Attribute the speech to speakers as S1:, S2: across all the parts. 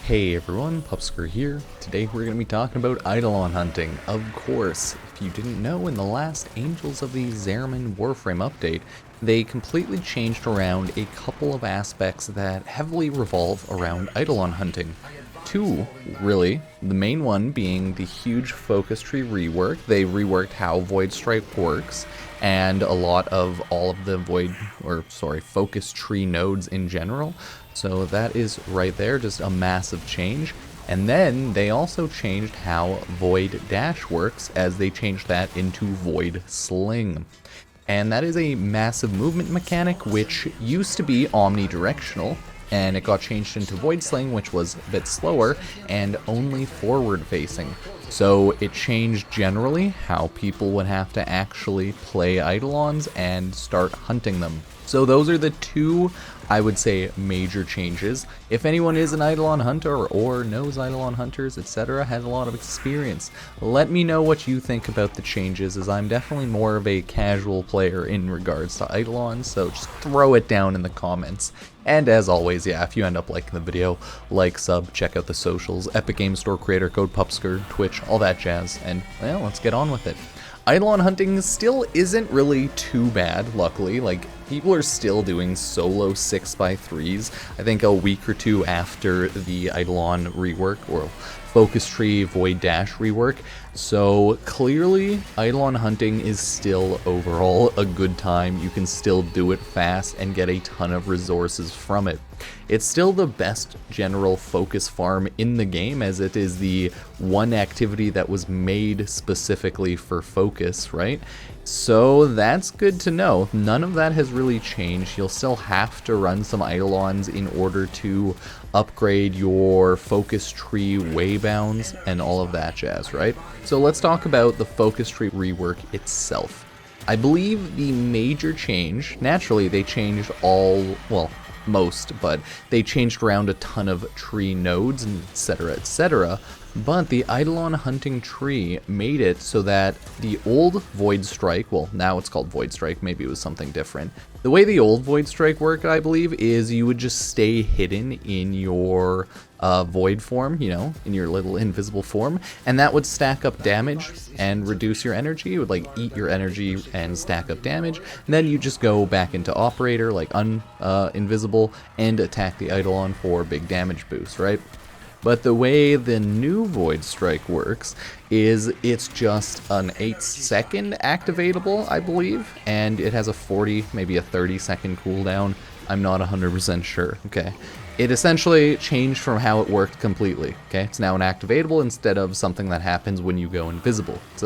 S1: Hey everyone, Pupsker here. Today we're going to be talking about Eidolon Hunting. Of course, if you didn't know, in the last Angels of the Zariman Warframe update, they completely changed around a couple of aspects that heavily revolve around Eidolon Hunting. Two, really. The main one being the huge focus tree rework. They reworked how Void Strike works, and a lot of all of the focus tree nodes in general. So that is right there, just a massive change. And then they also changed how Void Dash works, as they changed that into Void Sling. And that is a massive movement mechanic which used to be omnidirectional, and it got changed into Void Sling, which was a bit slower and only forward facing. So it changed generally how people would have to actually play Eidolons and start hunting them. So those are the two, I would say, major changes. If anyone is an Eidolon hunter or knows Eidolon hunters, etc., has a lot of experience, let me know what you think about the changes, as I'm definitely more of a casual player in regards to Eidolons, so just throw it down in the comments. And as always, yeah, if you end up liking the video, like, sub, check out the socials, Epic Games Store creator code Pupsker, Twitch, all that jazz, and, well, let's get on with it. Eidolon hunting still isn't really too bad, luckily. Like, people are still doing solo 6x3s. I think a week or two after the Eidolon rework, or Focus Tree Void Dash rework. So clearly, Eidolon hunting is still overall a good time. You can still do it fast and get a ton of resources from it. It's still the best general focus farm in the game, as it is the one activity that was made specifically for focus, right? So that's good to know. None of that has really changed. You'll still have to run some Eidolons in order to upgrade your focus tree waybounds and all of that jazz, right? So let's talk about the focus tree rework itself. I believe the major change, naturally they changed most, but they changed around a ton of tree nodes and etc. But the Eidolon hunting tree made it so that the old Void Strike, well, now it's called Void Strike, maybe it was something different. The way the old Void Strike worked, I believe, is you would just stay hidden in your void form, you know, in your little invisible form, and that would stack up damage and reduce your energy. It would like eat your energy and stack up damage, and then you just go back into operator, like invisible, and attack the Eidolon for big damage boost, right? But the way the new Void Strike works is it's just an 8-second activatable, I believe, and it has a 40, maybe a 30-second cooldown. I'm not 100% sure, okay? It essentially changed from how it worked completely, okay? It's now an activatable instead of something that happens when you go invisible. It's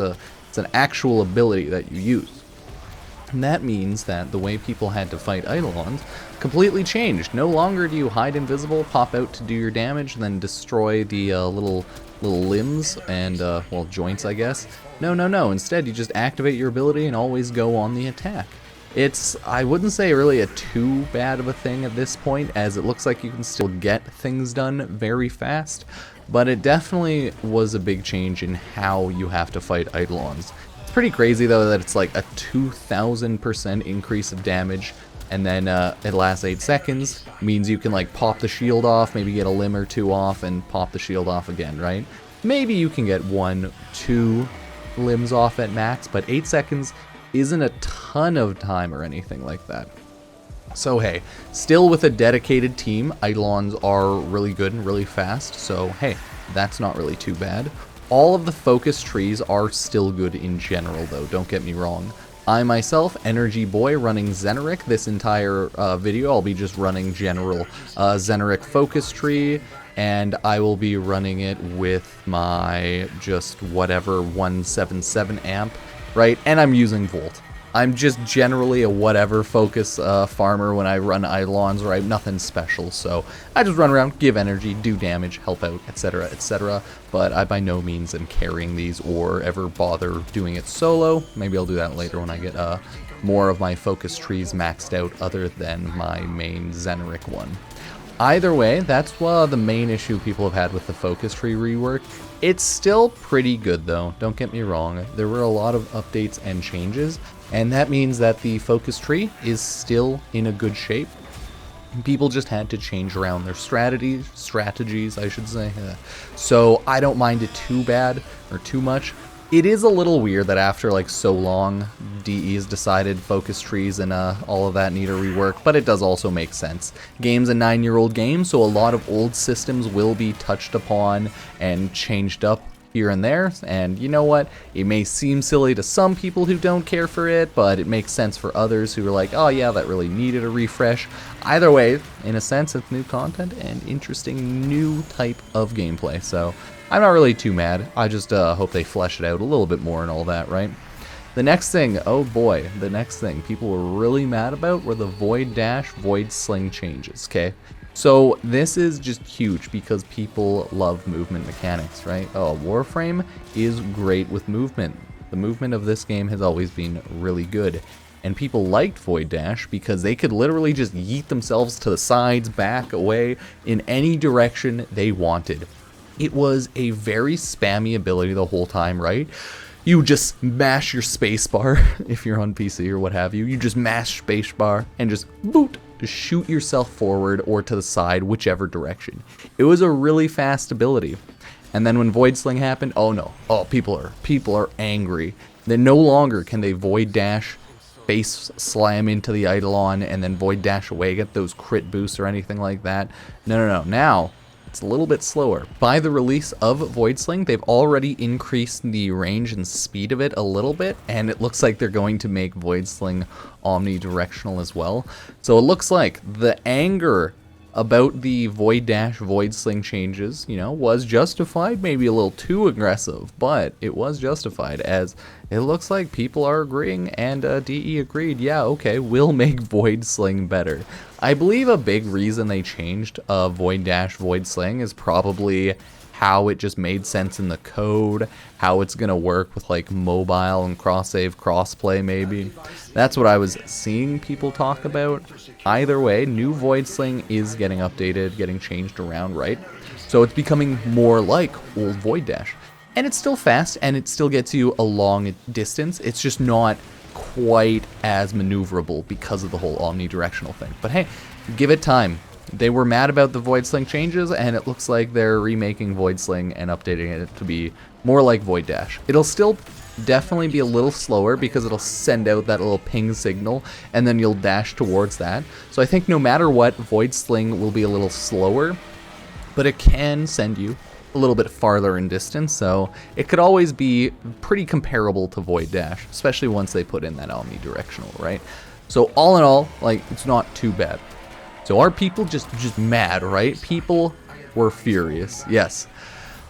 S1: an actual ability that you use. And that means that the way people had to fight Eidolons completely changed. No longer do you hide invisible, pop out to do your damage, and then destroy the little limbs and, well, joints, I guess. No. Instead, you just activate your ability and always go on the attack. It's, I wouldn't say really a too bad of a thing at this point, as it looks like you can still get things done very fast, but it definitely was a big change in how you have to fight Eidolons. It's pretty crazy though that it's like a 2000% increase of damage, and then it lasts 8 seconds, means you can like pop the shield off, maybe get a limb or two off, and pop the shield off again, right? Maybe you can get 1-2 limbs off at max, but 8 seconds isn't a ton of time or anything like that. So hey, still with a dedicated team, Eidolons are really good and really fast, so hey, that's not really too bad. All of the focus trees are still good in general though, don't get me wrong. I myself, Energy Boy, running Zeneric this entire video. I'll be just running general Zeneric focus tree, and I will be running it with my just whatever 177 amp, right? And I'm using Volt. I'm just generally a whatever focus farmer when I run Eidolons, right? Nothing special, so I just run around, give energy, do damage, help out, etc. But I by no means am carrying these or ever bother doing it solo. Maybe I'll do that later when I get more of my focus trees maxed out other than my main Zeneric one. Either way, that's the main issue people have had with the focus tree rework. It's still pretty good though, don't get me wrong. There were a lot of updates and changes, and that means that the focus tree is still in a good shape. People just had to change around their strategies, I should say. So I don't mind it too bad or too much. It is a little weird that after like so long, DE's decided focus trees and all of that need a rework, but it does also make sense. Game's a 9-year-old game, so a lot of old systems will be touched upon and changed up here and there, and you know what? It may seem silly to some people who don't care for it, but it makes sense for others who are like, oh yeah, that really needed a refresh. Either way, in a sense, it's new content and interesting new type of gameplay, so I'm not really too mad. I just hope they flesh it out a little bit more and all that, right? The next thing, oh boy, the next thing people were really mad about were the Void Dash, Void Sling changes, okay? So this is just huge because people love movement mechanics, right? Oh, Warframe is great with movement. The movement of this game has always been really good. And people liked Void Dash because they could literally just yeet themselves to the sides, back, away, in any direction they wanted. It was a very spammy ability the whole time, right? You just mash your spacebar if you're on PC or what have you. You just mash spacebar and just boot. Just shoot yourself forward or to the side, whichever direction. It was a really fast ability. And then when Void Sling happened, oh no. Oh, people are angry. Then no longer can they Void Dash, face slam into the Eidolon, and then Void Dash away, get those crit boosts or anything like that. No. Now, it's a little bit slower. By the release of Void Sling, they've already increased the range and speed of it a little bit, and it looks like they're going to make Void Sling omnidirectional as well. So it looks like the anger about the Void Dash, Void Sling changes, you know, was justified, maybe a little too aggressive, but it was justified, as it looks like people are agreeing, and DE agreed, yeah, okay, we'll make Void Sling better. I believe a big reason they changed Void Dash, Void Sling is probably how it just made sense in the code, how it's going to work with like mobile and cross-save, cross-play maybe. That's what I was seeing people talk about. Either way, new Void Sling is getting updated, getting changed around, right? So it's becoming more like old Void Dash. And it's still fast, and it still gets you a long distance. It's just not quite as maneuverable because of the whole omnidirectional thing. But hey, give it time. They were mad about the Void Sling changes, and it looks like they're remaking Void Sling and updating it to be more like Void Dash. It'll still definitely be a little slower because it'll send out that little ping signal, and then you'll dash towards that. So I think no matter what, Void Sling will be a little slower, but it can send you a little bit farther in distance, so it could always be pretty comparable to Void Dash, especially once they put in that omnidirectional, right? So all in all, like, it's not too bad. So are people just mad, right? People were furious, yes.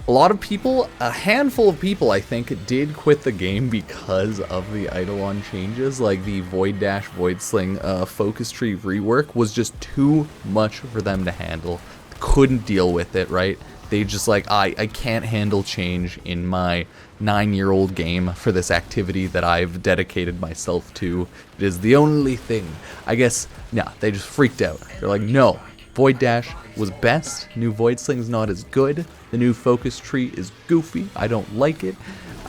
S1: A lot of people, a handful of people, I think, did quit the game because of the Eidolon changes. Like the Void Dash, Void Sling focus tree rework was just too much for them to handle. Couldn't deal with it, right? They just like, I can't handle change in my 9-year-old game for this activity that I've dedicated myself to. It is the only thing. I guess, nah, they just freaked out. They're like, no, Void Dash was best. New Void Sling's not as good. The new focus tree is goofy. I don't like it.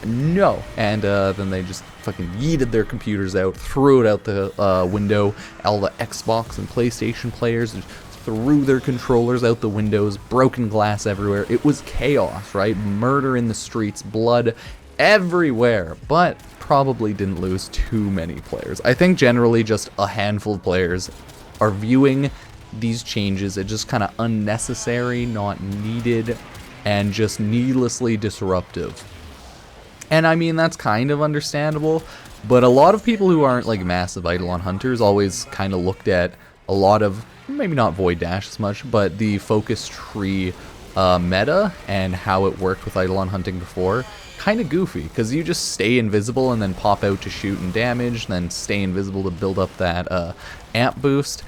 S1: No. And then they just fucking yeeted their computers out, threw it out the window. All the Xbox and PlayStation players threw their controllers out the windows, broken glass everywhere. It was chaos, right? Murder in the streets, blood everywhere, but probably didn't lose too many players. I think generally just a handful of players are viewing these changes as just kind of unnecessary, not needed, and just needlessly disruptive. And I mean, that's kind of understandable, but a lot of people who aren't like massive Eidolon hunters always kind of looked at a lot of, maybe not Void Dash as much, but the focus tree meta and how it worked with Eidolon hunting before, kind of goofy, because you just stay invisible and then pop out to shoot and damage, then stay invisible to build up that amp boost.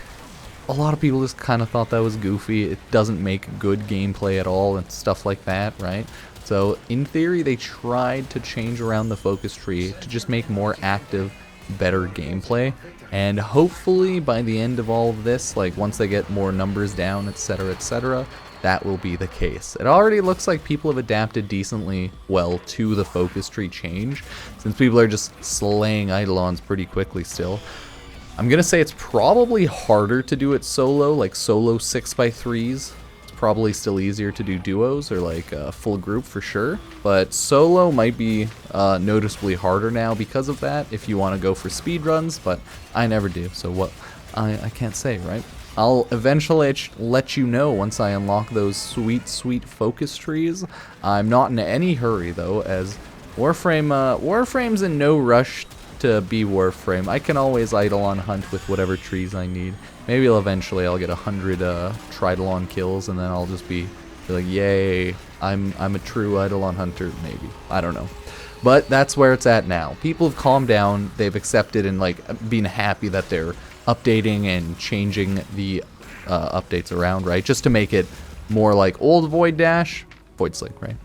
S1: A lot of people just kind of thought that was goofy. It doesn't make good gameplay at all and stuff like that, right? So in theory, they tried to change around the focus tree to just make more active, better gameplay. And hopefully by the end of all of this, like once they get more numbers down, etc., that will be the case. It already looks like people have adapted decently well to the focus tree change, since people are just slaying Eidolons pretty quickly still. I'm gonna say it's probably harder to do it solo, like solo 6x3s. It's probably still easier to do duos or like a full group for sure. But solo might be noticeably harder now because of that if you want to go for speed runs, but I never do, so what I can't say, right? I'll eventually let you know once I unlock those sweet, sweet focus trees. I'm not in any hurry though, as Warframe's in no rush to be Warframe. I can always Eidolon hunt with whatever trees I need. Maybe eventually I'll get 100 Eidolon kills, and then I'll just be like, yay, I'm a true Eidolon hunter. Maybe, I don't know. But that's where it's at now. People have calmed down. They've accepted and like been happy that they're updating and changing the updates around, right? Just to make it more like old Void Dash, Void Sling, right?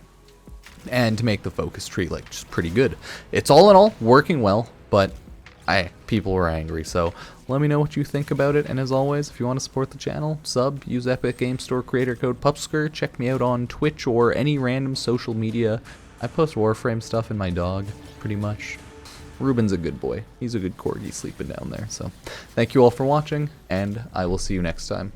S1: And to make the focus tree like just pretty good. It's all in all working well, but people were angry. So let me know what you think about it. And as always, if you want to support the channel, sub, use Epic Game Store creator code Pupsker. Check me out on Twitch or any random social media. I post Warframe stuff in my dog, pretty much. Ruben's a good boy. He's a good corgi sleeping down there. So thank you all for watching, and I will see you next time.